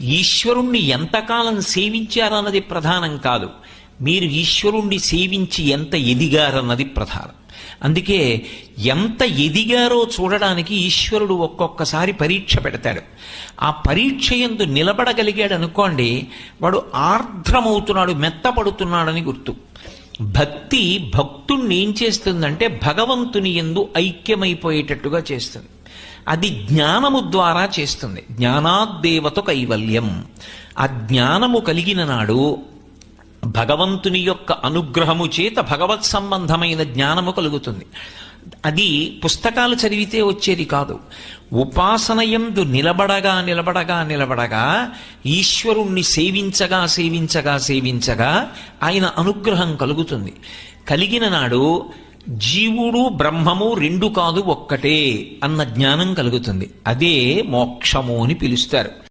ఈశ్వరుణ్ణి ఎంతకాలం సేవించారన్నది ప్రధానం కాదు, మీరు ఈశ్వరుణ్ణి సేవించి ఎంత ఎదిగారన్నది ప్రధానం. అందుకే ఎంత ఎదిగారో చూడడానికి ఈశ్వరుడు ఒక్కొక్కసారి పరీక్ష పెడతాడు. ఆ పరీక్ష యందు నిలబడగలిగాడు అనుకోండి, వాడు ఆర్ద్రమవుతున్నాడు, మెత్తపడుతున్నాడని గుర్తు. భక్తి భక్తుణ్ణి ఏం చేస్తుందంటే భగవంతుని యందు ఐక్యమైపోయేటట్టుగా చేస్తుంది. అది జ్ఞానము ద్వారా చేస్తుంది. జ్ఞానాద్దేవత కైవల్యం. ఆ జ్ఞానము కలిగిన నాడు భగవంతుని యొక్క అనుగ్రహము చేత భగవత్ సంబంధమైన జ్ఞానము కలుగుతుంది. అది పుస్తకాలు చదివితే వచ్చేది కాదు. ఉపాసనయందు నిలబడగా నిలబడగా నిలబడగా ఈశ్వరుణ్ణి సేవించగా సేవించగా సేవించగా ఆయన అనుగ్రహం కలుగుతుంది. కలిగిన నాడు జీవుడు బ్రహ్మము రెండు కాదు ఒక్కటే అన్న జ్ఞానం కలుగుతుంది. అదే మోక్షము అని పిలుస్తారు.